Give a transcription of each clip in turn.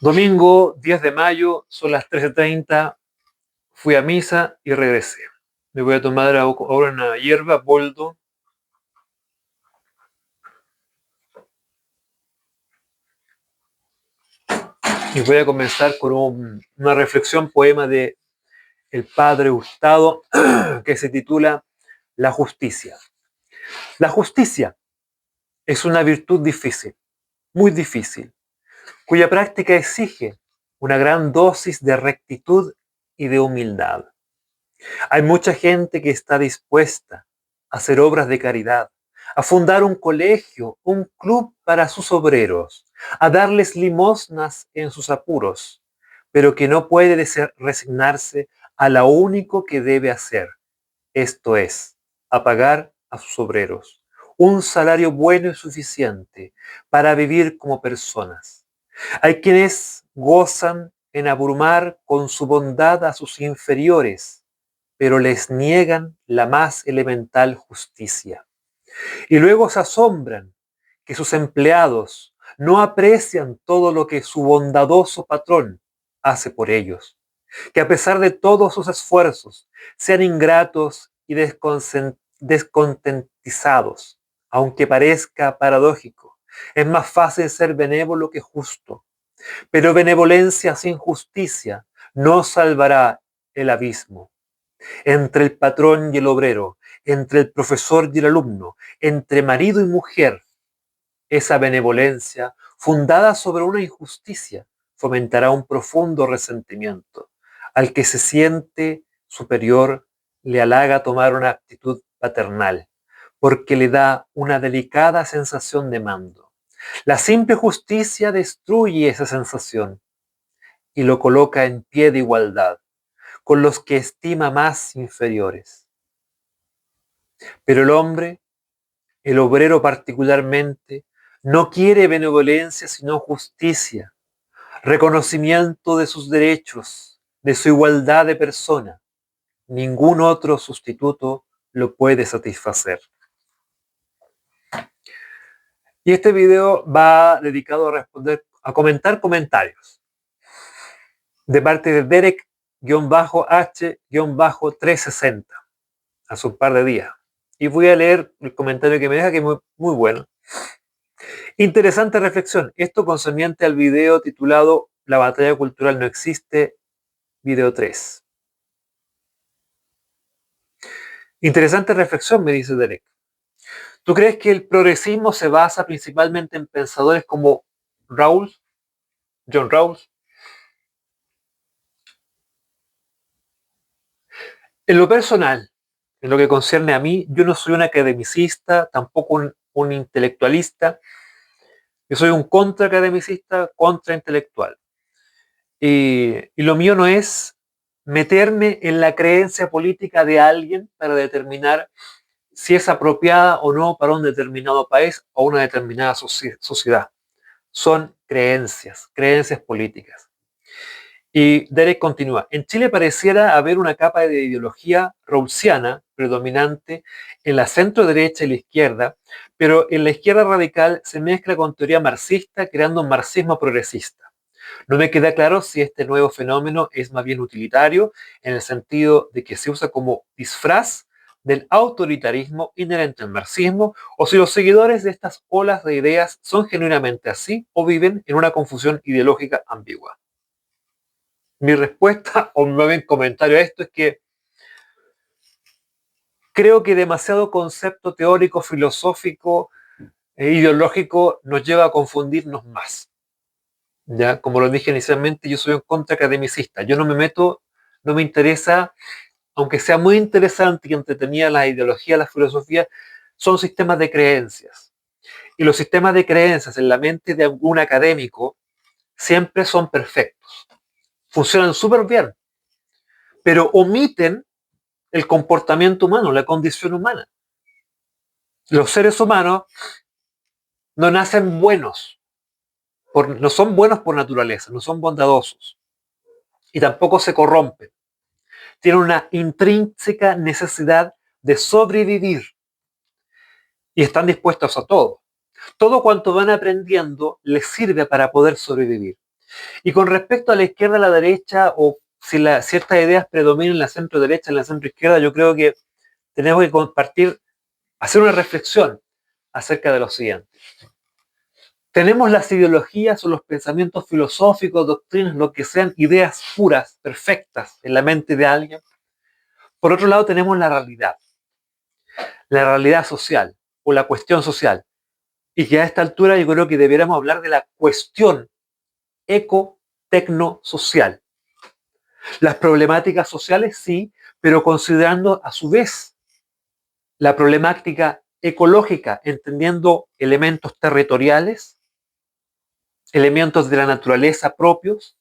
Domingo 10 de mayo, son las 13:30, fui a misa y regresé. Me voy a tomar ahora una hierba, boldo, y voy a comenzar con una reflexión, poema de el padre Hurtado, que se titula La justicia. La justicia es una virtud difícil, muy difícil, cuya práctica exige una gran dosis de rectitud y de humildad. Hay mucha gente que está dispuesta a hacer obras de caridad, a fundar un colegio, un club para sus obreros, a darles limosnas en sus apuros, pero que no puede resignarse a lo único que debe hacer, esto es, a pagar a sus obreros un salario bueno y suficiente para vivir como personas. Hay quienes gozan en abrumar con su bondad a sus inferiores, pero les niegan la más elemental justicia. Y luego se asombran que sus empleados no aprecian todo lo que su bondadoso patrón hace por ellos, que a pesar de todos sus esfuerzos sean ingratos y descontentizados, aunque parezca paradójico. Es más fácil ser benévolo que justo, pero benevolencia sin justicia no salvará el abismo entre el patrón y el obrero, entre el profesor y el alumno, entre marido y mujer. Esa benevolencia, fundada sobre una injusticia, fomentará un profundo resentimiento. Al que se siente superior, le halaga tomar una actitud paternal, porque le da una delicada sensación de mando. La simple justicia destruye esa sensación y lo coloca en pie de igualdad con los que estima más inferiores. Pero el hombre, el obrero particularmente, no quiere benevolencia sino justicia, reconocimiento de sus derechos, de su igualdad de persona. Ningún otro sustituto lo puede satisfacer. Y este video va dedicado a comentar comentarios de parte de Derek-H-360 hace un par de días. Y voy a leer el comentario que me deja, que es muy, muy bueno. Interesante reflexión. Esto concerniente al video titulado La batalla cultural no existe, video 3. Interesante reflexión, me dice Derek. ¿Tú crees que el progresismo se basa principalmente en pensadores como John Rawls? En lo personal, en lo que concierne a mí, yo no soy un academicista, tampoco un intelectualista. Yo soy un contraacademicista, contraintelectual. Y lo mío no es meterme en la creencia política de alguien para determinar si es apropiada o no para un determinado país o una determinada sociedad. Son creencias políticas. Y Derek continúa. En Chile pareciera haber una capa de ideología rawlsiana predominante en la centro derecha y la izquierda, pero en la izquierda radical se mezcla con teoría marxista, creando un marxismo progresista. No me queda claro si este nuevo fenómeno es más bien utilitario, en el sentido de que se usa como disfraz del autoritarismo inherente al marxismo, o si los seguidores de estas olas de ideas son genuinamente así o viven en una confusión ideológica ambigua. Mi respuesta, o más bien comentario a esto, es que creo que demasiado concepto teórico, filosófico e ideológico nos lleva a confundirnos más. Ya, como lo dije inicialmente, yo soy un contraacademicista. Yo no me meto, no me interesa, aunque sea muy interesante y entretenida la ideología, la filosofía, son sistemas de creencias. Y los sistemas de creencias en la mente de algún académico siempre son perfectos. Funcionan súper bien, pero omiten el comportamiento humano, la condición humana. Los seres humanos no nacen buenos, no son buenos por naturaleza, no son bondadosos y tampoco se corrompen. Tienen una intrínseca necesidad de sobrevivir y están dispuestos a todo. Todo cuanto van aprendiendo les sirve para poder sobrevivir. Y con respecto a la izquierda, a la derecha, o si ciertas ideas predominan en la centro derecha, en la centro izquierda, yo creo que tenemos que compartir, hacer una reflexión acerca de lo siguiente. Tenemos las ideologías o los pensamientos filosóficos, doctrinas, lo que sean, ideas puras, perfectas en la mente de alguien. Por otro lado, tenemos la realidad social o la cuestión social. Y que a esta altura yo creo que deberíamos hablar de la cuestión eco-tecno-social. Las problemáticas sociales sí, pero considerando a su vez la problemática ecológica, entendiendo elementos territoriales, elementos de la naturaleza propios,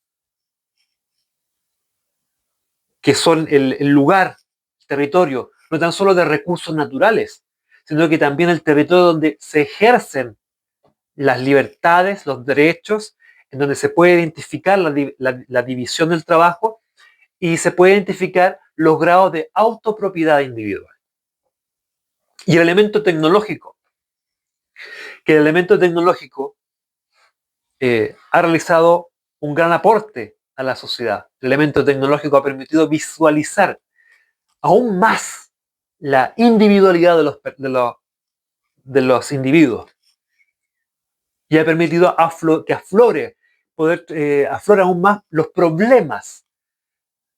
que son el lugar, el territorio, no tan solo de recursos naturales, sino que también el territorio donde se ejercen las libertades, los derechos, en donde se puede identificar la división del trabajo y se puede identificar los grados de autopropiedad individual. Y el elemento tecnológico, que el elemento tecnológico ha realizado un gran aporte a la sociedad. El elemento tecnológico ha permitido visualizar aún más la individualidad de los individuos y ha permitido que aflore aún más los problemas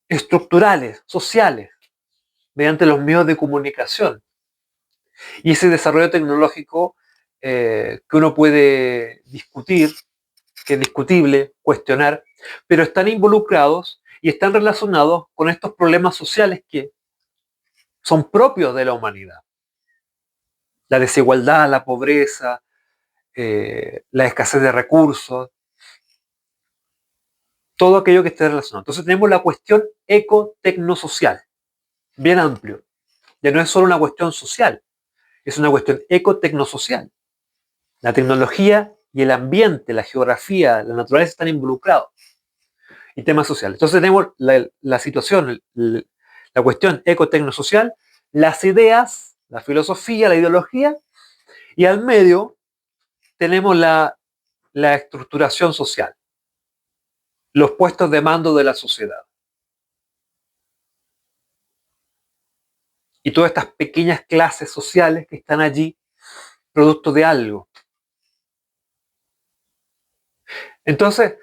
estructurales, sociales, mediante los medios de comunicación. Y ese desarrollo tecnológico que uno puede discutir, que es discutible, cuestionar, pero están involucrados y están relacionados con estos problemas sociales que son propios de la humanidad. La desigualdad, la pobreza, la escasez de recursos, todo aquello que esté relacionado. Entonces tenemos la cuestión eco-tecnosocial, bien amplio. Ya no es solo una cuestión social, es una cuestión eco-tecnosocial. La tecnología y el ambiente, la geografía, la naturaleza están involucrados. Y temas sociales. Entonces tenemos la situación, la cuestión eco-tecnosocial, las ideas, la filosofía, la ideología, y al medio tenemos la estructuración social, los puestos de mando de la sociedad. Y todas estas pequeñas clases sociales que están allí, producto de algo. Entonces,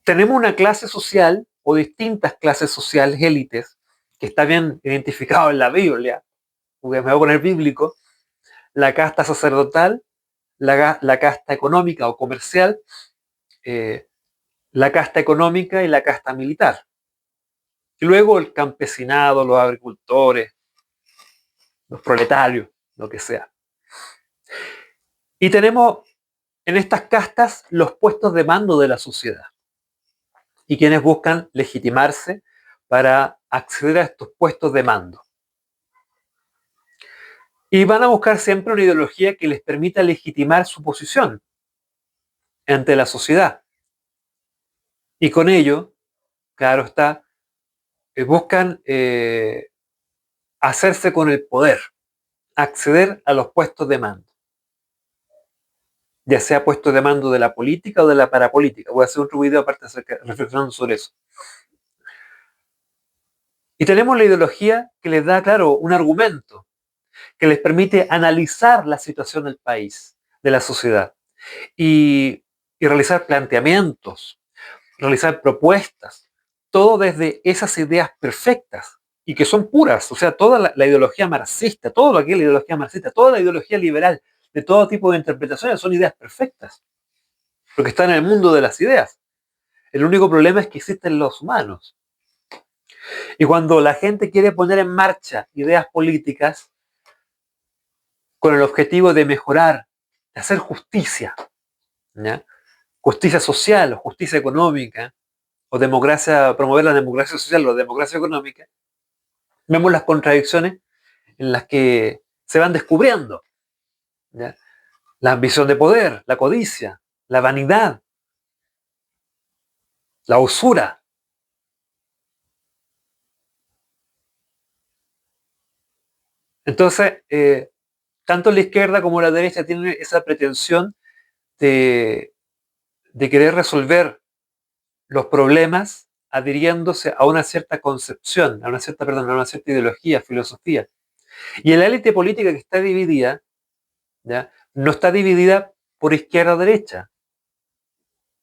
tenemos una clase social o distintas clases sociales, élites, que está bien identificado en la Biblia, porque me voy a poner bíblico, la casta sacerdotal, la casta económica o comercial, la casta económica y la casta militar. Y luego el campesinado, los agricultores, los proletarios, lo que sea. Y tenemos en estas castas los puestos de mando de la sociedad. Y quienes buscan legitimarse para acceder a estos puestos de mando. Y van a buscar siempre una ideología que les permita legitimar su posición ante la sociedad. Y con ello, claro está, buscan hacerse con el poder, acceder a los puestos de mando. Ya sea puestos de mando de la política o de la parapolítica. Voy a hacer otro video aparte reflexionando sobre eso. Y tenemos la ideología que les da, claro, un argumento, que les permite analizar la situación del país, de la sociedad, y realizar planteamientos, realizar propuestas, todo desde esas ideas perfectas y que son puras, o sea, toda la ideología marxista, todo lo que es la ideología marxista, toda la ideología liberal, de todo tipo de interpretaciones, son ideas perfectas, porque están en el mundo de las ideas. El único problema es que existen los humanos. Y cuando la gente quiere poner en marcha ideas políticas con el objetivo de mejorar, de hacer justicia, ¿ya? Justicia social o justicia económica, o democracia, promover la democracia social o la democracia económica, vemos las contradicciones en las que se van descubriendo, ¿ya? La ambición de poder, la codicia, la vanidad, la usura. Entonces, tanto la izquierda como la derecha tienen esa pretensión de de querer resolver los problemas adhiriéndose a una cierta concepción, a una cierta ideología, filosofía. Y la élite política que está dividida, ¿ya?, no está dividida por izquierda o derecha.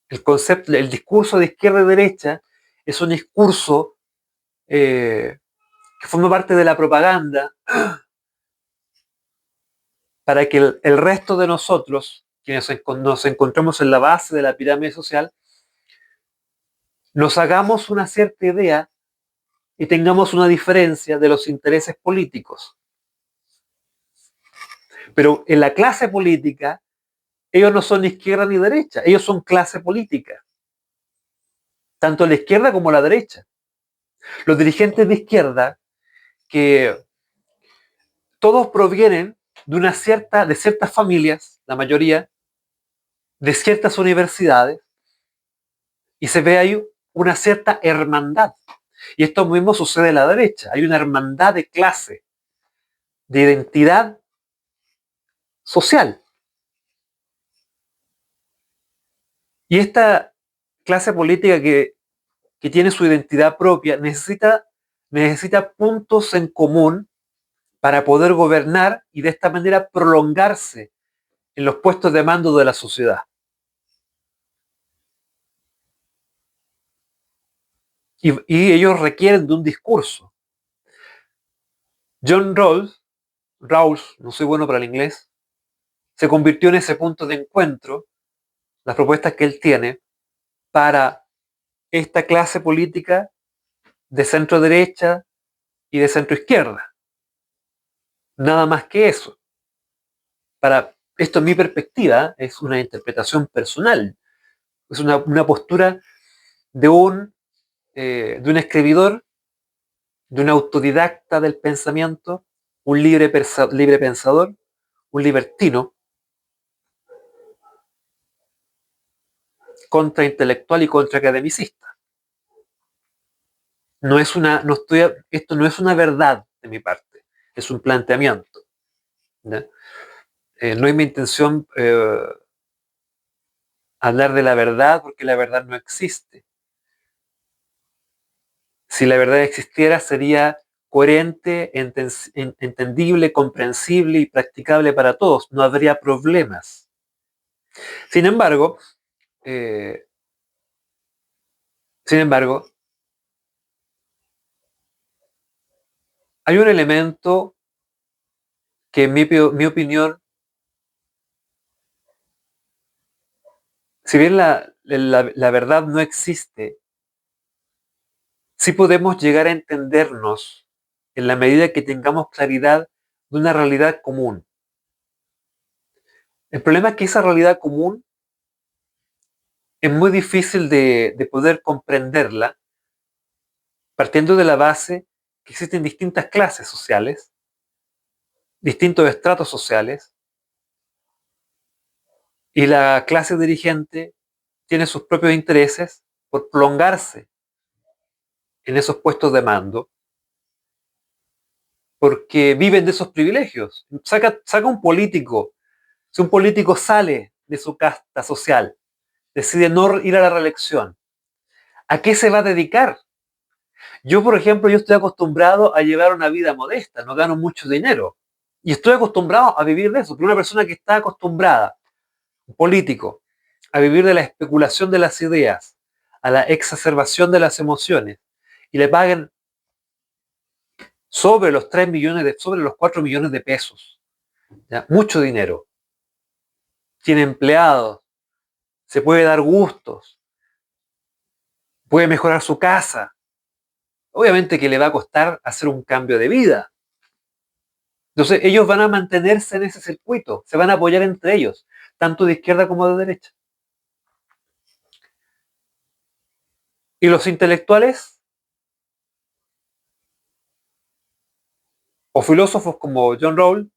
El discurso de izquierda y derecha es un discurso que forma parte de la propaganda para que el resto de nosotros, quienes nos encontramos en la base de la pirámide social, nos hagamos una cierta idea y tengamos una diferencia de los intereses políticos. Pero en la clase política, ellos no son ni izquierda ni derecha, ellos son clase política, tanto la izquierda como la derecha. Los dirigentes de izquierda, que todos provienen de ciertas familias, la mayoría, de ciertas universidades, y se ve ahí una cierta hermandad. Y esto mismo sucede en la derecha. Hay una hermandad de clase, de identidad social. Y esta clase política que tiene su identidad propia necesita puntos en común para poder gobernar y de esta manera prolongarse en los puestos de mando de la sociedad. Y ellos requieren de un discurso. John Rawls, no soy bueno para el inglés, se convirtió en ese punto de encuentro, las propuestas que él tiene para esta clase política de centro derecha y de centro izquierda. Nada más que eso. Esto, en mi perspectiva, es una interpretación personal. Es una postura de un escribidor, de un autodidacta del pensamiento, un libre pensador, un libertino, contraintelectual y contraacademicista. Esto no es una verdad de mi parte, es un planteamiento. No es mi intención hablar de la verdad, porque la verdad no existe. Si la verdad existiera, sería coherente, entendible, comprensible y practicable para todos. No habría problemas. Sin embargo, eh, hay un elemento que, en mi opinión, si bien la verdad no existe, sí podemos llegar a entendernos en la medida que tengamos claridad de una realidad común. El problema es que esa realidad común es muy difícil de poder comprenderla, partiendo de la base que existen distintas clases sociales, distintos estratos sociales, y la clase dirigente tiene sus propios intereses por prolongarse en esos puestos de mando, porque viven de esos privilegios. Saca un político, si un político sale de su casta social, decide no ir a la reelección, ¿a qué se va a dedicar? Yo, por ejemplo, yo estoy acostumbrado a llevar una vida modesta, no gano mucho dinero. Y estoy acostumbrado a vivir de eso. Pero una persona que está acostumbrada, un político, a vivir de la especulación de las ideas, a la exacerbación de las emociones, y le pagan sobre los 3 millones, sobre los 4 millones de pesos, ¿ya? Mucho dinero. Tiene empleados, se puede dar gustos, puede mejorar su casa. Obviamente que le va a costar hacer un cambio de vida. Entonces ellos van a mantenerse en ese circuito, se van a apoyar entre ellos, tanto de izquierda como de derecha. Y los intelectuales o filósofos como John Rawls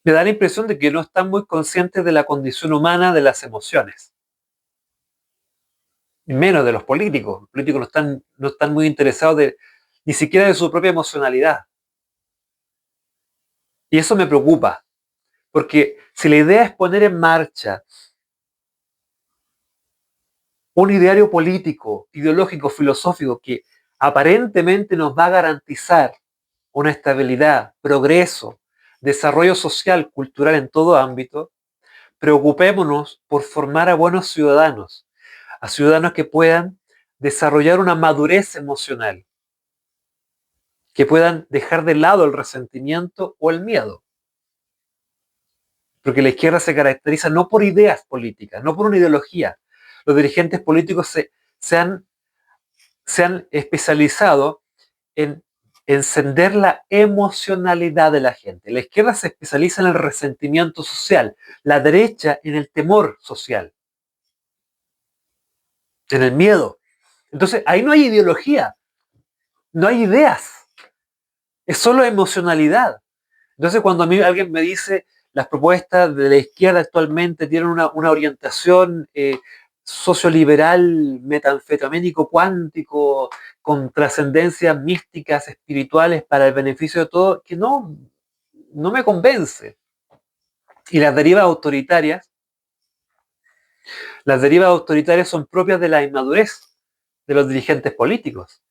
me da la impresión de que no están muy conscientes de la condición humana de las emociones. Y menos de los políticos. Los políticos no están muy interesados ni siquiera de su propia emocionalidad. Y eso me preocupa, Porque si la idea es poner en marcha un ideario político, ideológico, filosófico que aparentemente nos va a garantizar una estabilidad, progreso, desarrollo social, cultural en todo ámbito, preocupémonos por formar a buenos ciudadanos, a ciudadanos que puedan desarrollar una madurez emocional, que puedan dejar de lado el resentimiento o el miedo. Porque la izquierda se caracteriza no por ideas políticas, no por una ideología. Los dirigentes políticos se han especializado en encender la emocionalidad de la gente. La izquierda se especializa en el resentimiento social, la derecha en el temor social, en el miedo. Entonces, ahí no hay ideología, no hay ideas, es solo emocionalidad. Entonces, cuando a mí alguien me dice las propuestas de la izquierda actualmente tienen una orientación socioliberal, metanfetamínico, cuántico, con trascendencias místicas, espirituales para el beneficio de todos, que no me convence. Y las derivas autoritarias son propias de la inmadurez de los dirigentes políticos.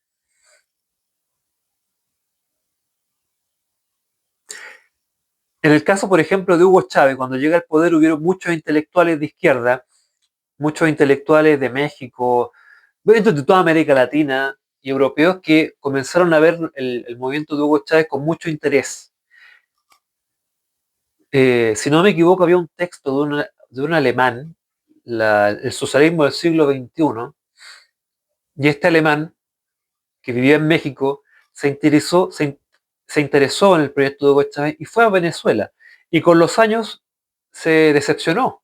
En el caso, por ejemplo, de Hugo Chávez, cuando llega al poder hubieron muchos intelectuales de izquierda, muchos intelectuales de México, de toda América Latina y europeos que comenzaron a ver el movimiento de Hugo Chávez con mucho interés. Si no me equivoco, había un texto de un alemán, el socialismo del siglo XXI, y este alemán, que vivía en México, se interesó en el proyecto de Hugo Chávez y fue a Venezuela. Y con los años se decepcionó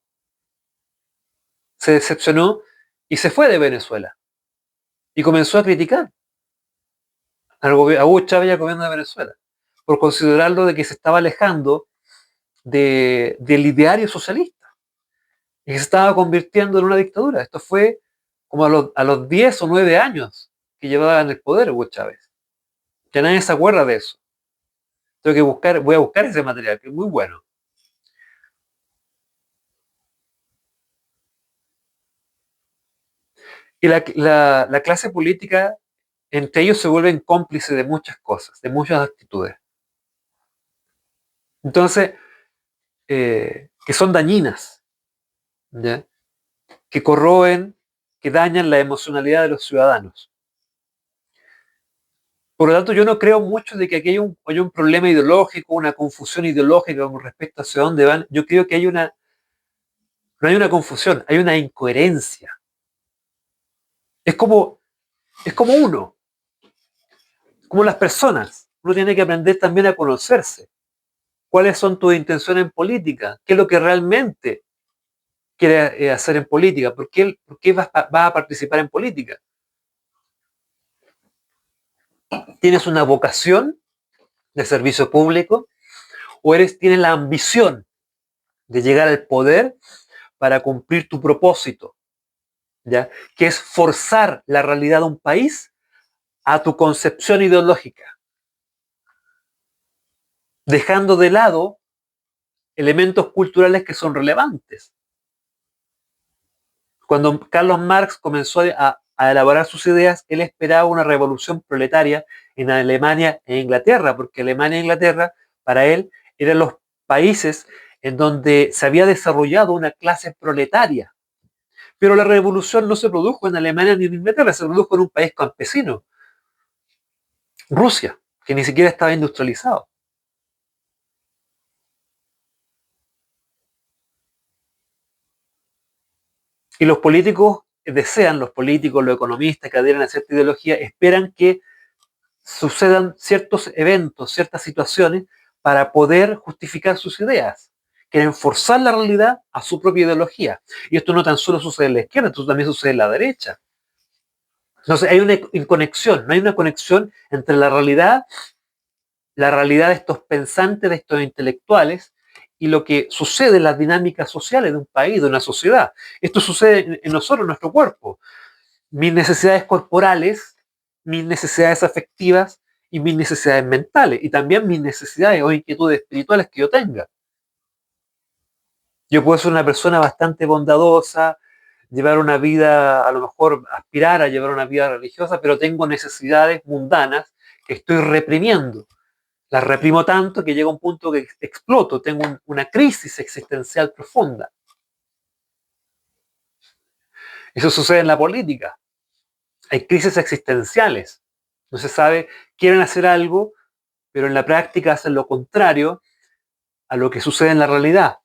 y se fue de Venezuela. Y comenzó a criticar a Hugo Chávez y al gobierno de Venezuela, por considerarlo de que se estaba alejando del ideario socialista y que se estaba convirtiendo en una dictadura. Esto fue como a los 10 o 9 años que llevaba en el poder Hugo Chávez. Que nadie se acuerda de eso. Voy a buscar ese material, que es muy bueno. Y la clase política, entre ellos se vuelven cómplices de muchas cosas, de muchas actitudes. Entonces, que son dañinas, ¿ya? Que corroen, que dañan la emocionalidad de los ciudadanos. Por lo tanto, yo no creo mucho de que aquí hay un problema ideológico, una confusión ideológica con respecto a hacia dónde van. Yo creo que no hay una confusión, hay una incoherencia. Es como, es como como las personas. Uno tiene que aprender también a conocerse. ¿Cuáles son tus intenciones en política? ¿Qué es lo que realmente quieres hacer en política? Por qué vas a participar en política? ¿Tienes una vocación de servicio público o tienes la ambición de llegar al poder para cumplir tu propósito, ¿ya? Que es forzar la realidad de un país a tu concepción ideológica, dejando de lado elementos culturales que son relevantes. Cuando Carlos Marx comenzó a elaborar sus ideas, él esperaba una revolución proletaria en Alemania e Inglaterra, porque Alemania e Inglaterra, para él, eran los países en donde se había desarrollado una clase proletaria. Pero la revolución no se produjo en Alemania ni en Inglaterra, se produjo en un país campesino, Rusia, que ni siquiera estaba industrializado. Y los políticos, los economistas que adhieren a cierta ideología, esperan que sucedan ciertos eventos, ciertas situaciones, para poder justificar sus ideas. Quieren forzar la realidad a su propia ideología. Y esto no tan solo sucede en la izquierda, esto también sucede en la derecha. Entonces hay una inconexión, no hay una conexión entre la realidad de estos pensantes, de estos intelectuales, y lo que sucede en las dinámicas sociales de un país, de una sociedad. Esto sucede en nosotros, en nuestro cuerpo. Mis necesidades corporales, mis necesidades afectivas y mis necesidades mentales, y también mis necesidades o inquietudes espirituales que yo tenga. Yo puedo ser una persona bastante bondadosa, llevar una vida, a lo mejor aspirar a llevar una vida religiosa, pero tengo necesidades mundanas que estoy reprimiendo. Las reprimo tanto que llega un punto que exploto, tengo una crisis existencial profunda. Eso sucede en la política. Hay crisis existenciales. No se sabe, quieren hacer algo, pero en la práctica hacen lo contrario a lo que sucede en la realidad.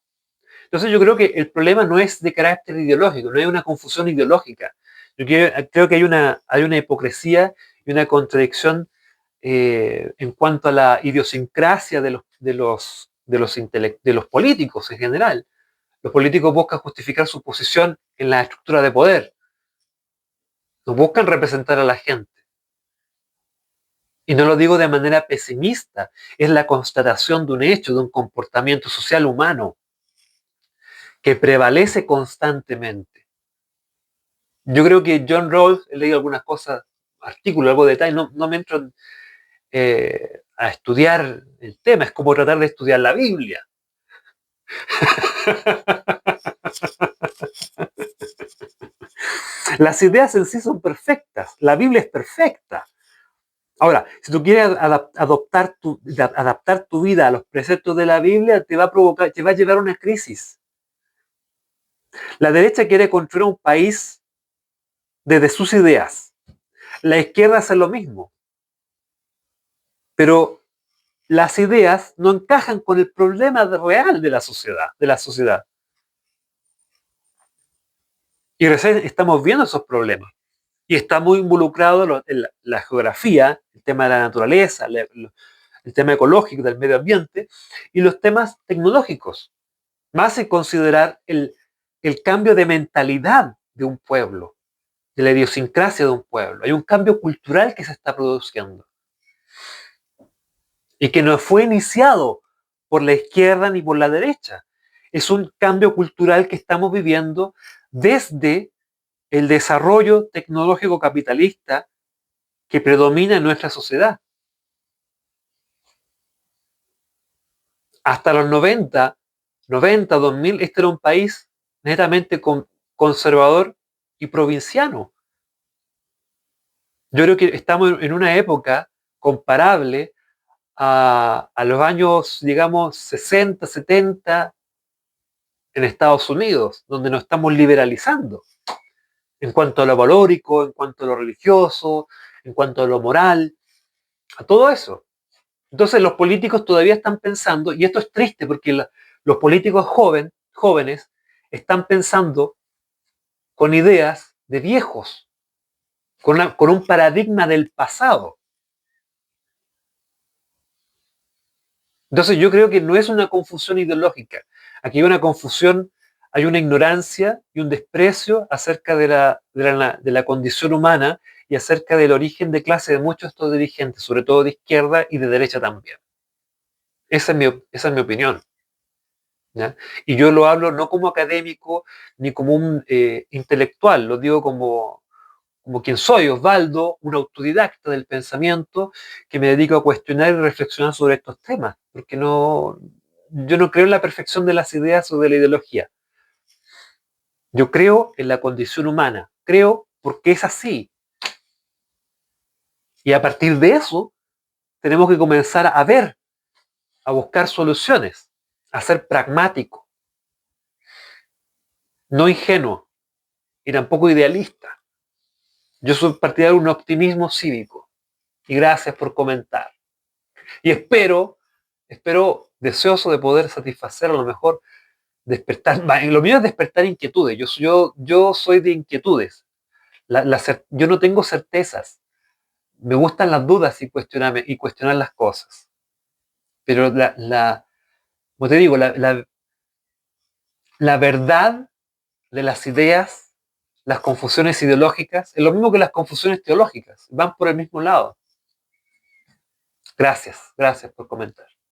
Entonces yo creo que el problema no es de carácter ideológico, no hay una confusión ideológica. Yo creo que hay una hipocresía y una contradicción en cuanto a la idiosincrasia de los políticos en general. Los políticos buscan justificar su posición en la estructura de poder, no buscan representar a la gente. Y no lo digo de manera pesimista, es la constatación de un hecho, de un comportamiento social humano que prevalece constantemente. Yo creo que John Rawls, he leído algunas cosas, artículos, algo de detalle, no me entro a estudiar el tema, es como tratar de estudiar la Biblia. Las ideas en sí son perfectas, la Biblia es perfecta. Ahora, si tú quieres adaptar tu vida a los preceptos de la Biblia, te va a llevar a una crisis. La derecha quiere construir un país desde sus ideas. La izquierda hace lo mismo. Pero las ideas no encajan con el problema real de la sociedad. Y recién estamos viendo esos problemas. Y está muy involucrado en la geografía, el tema de la naturaleza, el tema ecológico, del medio ambiente, y los temas tecnológicos. Más en considerar el cambio de mentalidad de un pueblo, de la idiosincrasia de un pueblo. Hay un cambio cultural que se está produciendo y que no fue iniciado por la izquierda ni por la derecha. Es un cambio cultural que estamos viviendo desde el desarrollo tecnológico capitalista que predomina en nuestra sociedad. Hasta los 2000, este era un país netamente conservador y provinciano. Yo creo que estamos en una época comparable a los años, digamos, 60, 70 en Estados Unidos, donde nos estamos liberalizando en cuanto a lo valórico, en cuanto a lo religioso, en cuanto a lo moral, a todo eso. Entonces los políticos todavía están pensando, y esto es triste porque los políticos jóvenes están pensando con ideas de viejos, con un paradigma del pasado. Entonces yo creo que no es una confusión ideológica. Aquí hay una confusión, hay una ignorancia y un desprecio acerca de la condición humana y acerca del origen de clase de muchos de estos dirigentes, sobre todo de izquierda y de derecha también. Esa es mi opinión. ¿Ya? Y yo lo hablo no como académico ni como un intelectual, lo digo como quien soy, Osvaldo, un autodidacta del pensamiento que me dedico a cuestionar y reflexionar sobre estos temas, porque yo no creo en la perfección de las ideas o de la ideología. Yo creo en la condición humana, creo porque es así. Y a partir de eso tenemos que comenzar a ver, a buscar soluciones, a ser pragmático, no ingenuo y tampoco idealista. Yo soy partidario de un optimismo cívico. Y gracias por comentar. Y espero deseoso de poder satisfacer a lo mejor, despertar, lo mío es despertar inquietudes. Yo soy de inquietudes. Yo no tengo certezas. Me gustan las dudas y cuestionar las cosas. Pero como te digo, la verdad de las ideas, las confusiones ideológicas, es lo mismo que las confusiones teológicas. Van por el mismo lado. Gracias por comentar.